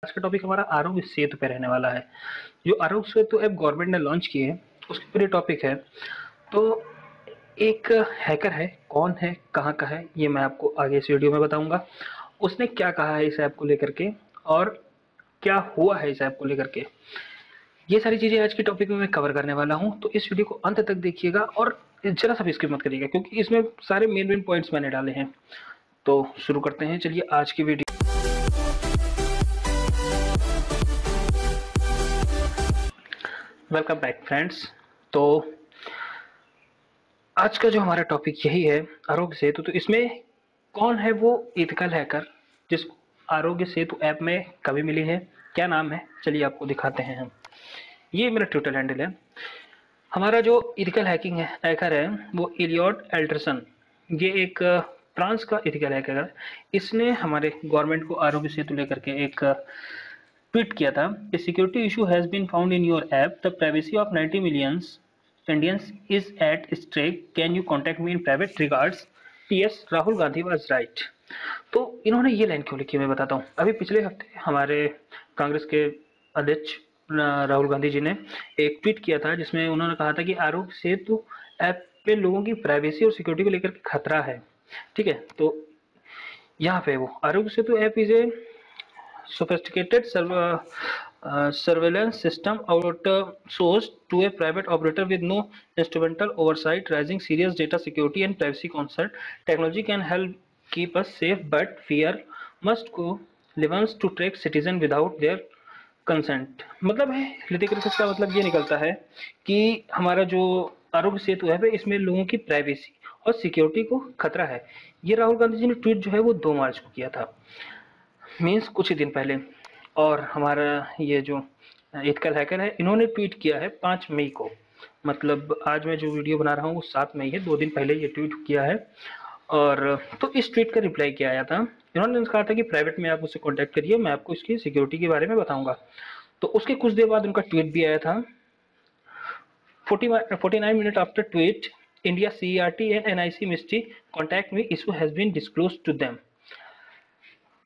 आज का टॉपिक हमारा आरोग्य सेतु पे रहने वाला है। जो आरोग्य सेतु ऐप गवर्नमेंट ने लॉन्च की है उसके ऊपर ये टॉपिक है। तो एक हैकर है, कौन है, कहाँ का है, ये मैं आपको आगे इस वीडियो में बताऊंगा। उसने क्या कहा है इस ऐप को लेकर के और क्या हुआ है इस ऐप को लेकर के, ये सारी चीजें आज के टॉपिक में मैं कवर करने वाला हूँ। तो इस वीडियो को अंत तक देखिएगा और जरा सा भी स्किप मत करिएगा क्योंकि इसमें सारे मेन पॉइंट्स मैंने डाले हैं। तो शुरू करते हैं, चलिए आज की वीडियो। Welcome back friends. तो आज का जो हमारा टॉपिक यही है, आरोग्य सेतु। तो इसमें कौन है वो एथिकल हैकर जिसको आरोग्य सेतु ऐप में कभी मिली है, क्या नाम है, चलिए आपको दिखाते हैं हम। ये मेरा ट्विटर हैंडल है। हमारा जो एथिकल हैकर है वो इलियॉट एल्डरसन, ये एक फ्रांस का एथिकल हैकर है। इसने हमारे गवर्नमेंट को आरोग्य सेतु लेकर के एक ट्वीट किया था कि security issue has been found in your app, the privacy of 90 millions Indians is at stake, can you contact me in private, regards PS Rahul Gandhi was right. तो इन्होंने ये लाइन क्यों लिखी मैं बताता हूँ। अभी पिछले हफ्ते हमारे कांग्रेस के अध्यक्ष राहुल गांधी जी ने एक ट्वीट किया था जिसमें उन्होंने कहा था कि आरोग्य सेतु ऐप पे लोगों की प्राइवेसी और सिक्योरिटी को लेकर खतरा है। ठीक है, तो यहाँ पे वो Aarogya Setu app is a sophisticated surveillance system outsourced to a private operator with no instrumental oversight, raising serious data security and privacy concern. Technology can help keep us safe, but fear must go levels to track citizen without their consent. मतलब है ऋतिक का मतलब ये निकलता है कि हमारा जो आरोग्य सेतु है इसमें लोगों की प्राइवेसी और सिक्योरिटी को खतरा है। ये राहुल गांधी जी ने ट्वीट जो है वो 2 मार्च को किया था, मीन्स कुछ ही दिन पहले। और हमारा ये जो एथिकल हैकर है इन्होंने ट्वीट किया है 5 मई को, मतलब आज मैं जो वीडियो बना रहा हूँ वो 7 मई है, 2 दिन पहले ये ट्वीट किया है। और तो इस ट्वीट का रिप्लाई किया आया था, इन्होंने कहा था कि प्राइवेट में आप मुझसे कॉन्टैक्ट करिए, मैं आपको इसकी सिक्योरिटी के बारे में बताऊंगा। तो उसके कुछ देर बाद उनका ट्वीट भी आया था, 49 minute after tweet, India CERT and NIC ministry contact me, issue has been disclose to them.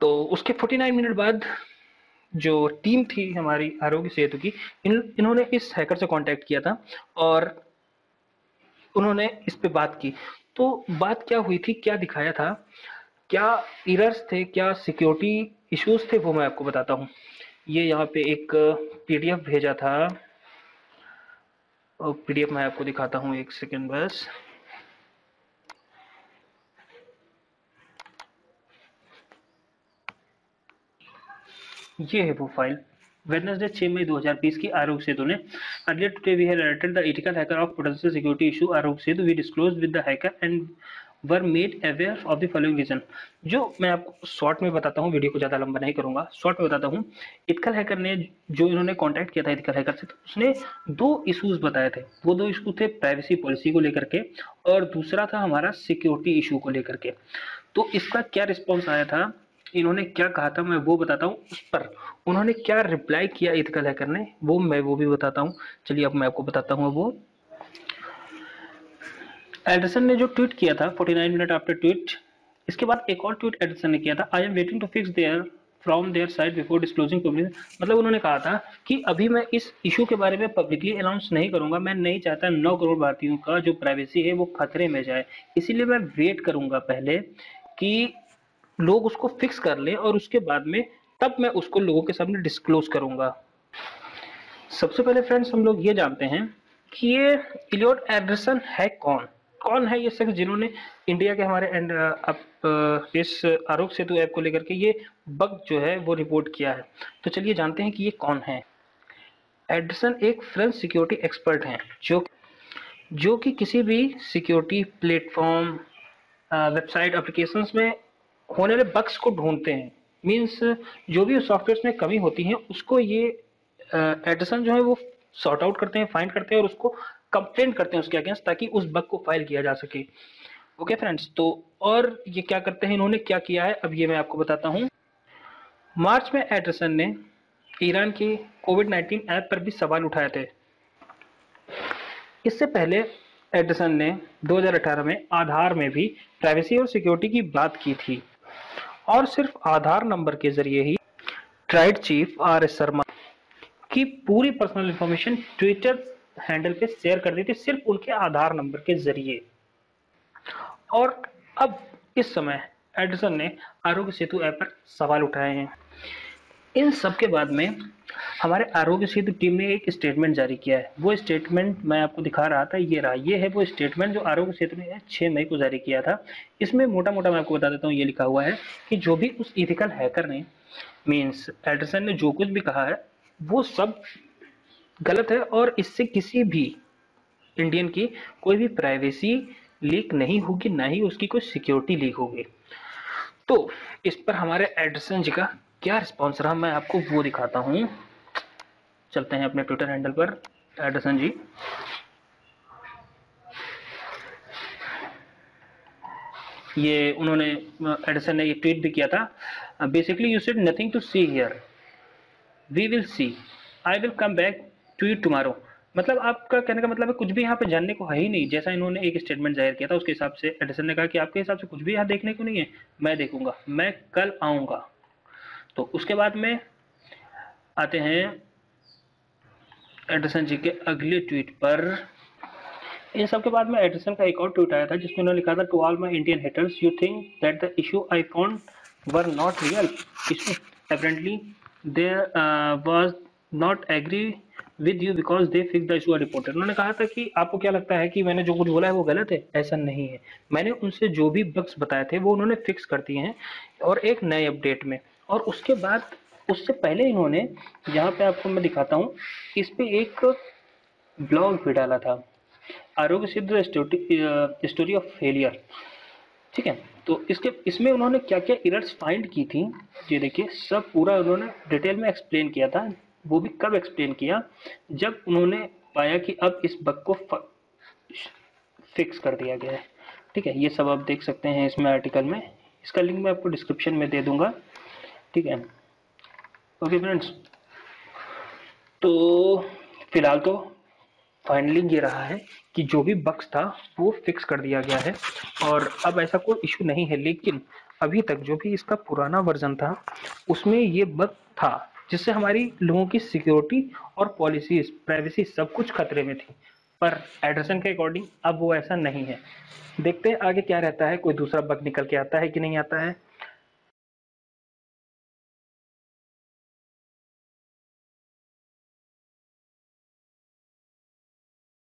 तो उसके 49 मिनट बाद जो टीम थी हमारी आरोग्य सेतु की, इन्होंने इस हैकर से कांटेक्ट किया था और उन्होंने इस पे बात की। तो बात क्या हुई थी, क्या दिखाया था, क्या एरर्स थे, क्या सिक्योरिटी इश्यूज थे, वो मैं आपको बताता हूँ। ये यहाँ पे एक PDF भेजा था और PDF मैं आपको दिखाता हूँ, एक सेकेंड बस। ये है वो फाइल, वेडनेसडे 6 मई 2020 की आरोग्य सेतु ने। Earlier today we had alerted the ethical hacker of potential security issue Aarogya Setu, we disclose with the hacker and were made aware of the following reason. जो मैं आपको शॉर्ट में बताता हूँ, वीडियो को ज़्यादा लंबा नहीं करूँगा, शॉर्ट में बताता हूँ। एथिकल हैकर ने जो इन्होंने कॉन्टैक्ट किया था एथिकल हैकर से, तो उसने 2 इशूज़ बताए थे। वो 2 इशू थे प्राइवेसी पॉलिसी को लेकर के और दूसरा था हमारा सिक्योरिटी इशू को लेकर के। तो इसका क्या रिस्पॉन्स आया था, इन्होंने क्या कहा था, मैं वो बताता हूँ। उस पर उन्होंने क्या रिप्लाई किया एथिकल हैकर ने, वो भी बताता हूँ। चलिए अब मैं आपको बताता हूँ। वो एल्डरसन ने जो ट्वीट किया था 49 मिनट आफ्टर ट्वीट, इसके बाद एक और ट्वीट एल्डरसन ने किया था, I am waiting to fix there from their side before disclosing public. मतलब उन्होंने कहा था कि अभी मैं इस इशू के बारे में पब्लिकली अनाउंस नहीं करूंगा, मैं नहीं चाहता 9 करोड़ भारतीयों का जो प्राइवेसी है वो खतरे में जाए, इसीलिए मैं वेट करूंगा पहले कि लोग उसको फिक्स कर लें और उसके बाद में तब मैं उसको लोगों के सामने डिस्क्लोज करूंगा। सबसे पहले फ्रेंड्स हम लोग ये जानते हैं कि ये इलियॉट एल्डरसन है कौन है ये शख्स जिन्होंने इंडिया के हमारे इस आरोग्य सेतु ऐप को लेकर के ये बग जो है वो रिपोर्ट किया है। तो चलिए जानते हैं कि ये कौन है। एल्डरसन एक फ्रेंच सिक्योरिटी एक्सपर्ट हैं जो कि किसी भी सिक्योरिटी प्लेटफॉर्म, वेबसाइट, एप्लीकेशंस में होने वाले बग्स को ढूंढते हैं। मींस जो भी सॉफ्टवेयर में कमी होती है उसको ये एल्डरसन जो है वो सॉर्ट आउट करते हैं, फाइंड करते हैं और उसको कंप्लेंट करते हैं उसके अगेंस्ट, ताकि उस बग को फाइल किया जा सके। ओके फ्रेंड्स, तो और ये क्या करते हैं, इन्होंने क्या किया है अब ये मैं आपको बताता हूँ। मार्च में एल्डरसन ने ईरान की COVID-19 ऐप पर भी सवाल उठाए थे। इससे पहले एल्डरसन ने 2018 में आधार में भी प्राइवेसी और सिक्योरिटी की बात की थी और सिर्फ आधार नंबर के जरिए he tried chief R S Sharma की पूरी पर्सनल इंफॉर्मेशन ट्विटर हैंडल पे शेयर कर दी थी सिर्फ उनके आधार नंबर के जरिए। और अब इस समय एडिसन ने आरोग्य सेतु ऐप पर सवाल उठाए हैं। इन सब के बाद में हमारे आरोग्य सेतु टीम ने एक स्टेटमेंट जारी किया है। वो स्टेटमेंट मैं आपको दिखा रहा था, ये रहा, ये है वो स्टेटमेंट जो आरोग्य सेतु ने 6 मई को जारी किया था। इसमें मोटा मोटा मैं आपको बता देता हूँ, ये लिखा हुआ है कि जो भी उस इथिकल हैकर ने मीन्स एडिसन ने जो कुछ भी कहा है वो सब गलत है और इससे किसी भी इंडियन की कोई भी प्राइवेसी लीक नहीं होगी, ना ही उसकी कोई सिक्योरिटी लीक होगी। तो इस पर हमारे एडिसन जी का क्या रिस्पॉन्स रहा मैं आपको वो दिखाता हूँ। चलते हैं अपने ट्विटर हैंडल पर। एडिसन जी ये उन्होंने एडिसन ने ये ट्वीट भी किया था, basically you said nothing to see here, we will see, I will come back to you tomorrow. मतलब आपका कहने का मतलब है कुछ भी यहाँ पे जानने को है ही नहीं, जैसा इन्होंने एक स्टेटमेंट जाहिर किया था उसके हिसाब से एडिसन ने कहा कि आपके हिसाब से कुछ भी यहाँ देखने को नहीं है, मैं देखूंगा, मैं कल आऊंगा। तो उसके बाद में आते हैं एडिसन जी के अगले ट्वीट पर। इन सब के बाद में एडिसन का एक और ट्वीट आया था जिसमें उन्होंने लिखा था, to all my Indian haters, you think that the issue I found were not real issue, apparently there was not agree with you because they fix the issue reported. उन्होंने कहा था कि आपको क्या लगता है कि मैंने जो कुछ बोला है वो गलत है? ऐसा नहीं है, मैंने उनसे जो भी बग्स बताए थे वो उन्होंने फिक्स कर दिए हैं और एक नए अपडेट में। और उसके बाद उससे पहले इन्होंने, यहाँ पे आपको मैं दिखाता हूँ, इस पे एक ब्लॉग भी डाला था, Aarogya Setu story of failure. ठीक है, तो इसमें उन्होंने क्या क्या एरर्स फाइंड की थी ये देखिए, सब पूरा उन्होंने डिटेल में एक्सप्लेन किया था। वो भी कब एक्सप्लेन किया, जब उन्होंने पाया कि अब इस बग को फिक्स कर दिया गया है। ठीक है, ये सब आप देख सकते हैं इसमें आर्टिकल में, इसका लिंक मैं आपको डिस्क्रिप्शन में दे दूंगा। ठीक है, ओके फ्रेंड्स, तो फिलहाल तो फाइनली ये रहा है कि जो भी बग्स था वो फिक्स कर दिया गया है और अब ऐसा कोई इशू नहीं है। लेकिन अभी तक जो भी इसका पुराना वर्जन था उसमें ये बग था जिससे हमारी लोगों की सिक्योरिटी और पॉलिसीज, प्राइवेसी सब कुछ खतरे में थी। पर एडिसन के अकॉर्डिंग अब वो ऐसा नहीं है। देखते हैं आगे क्या रहता है, कोई दूसरा बग निकल के आता है कि नहीं आता है।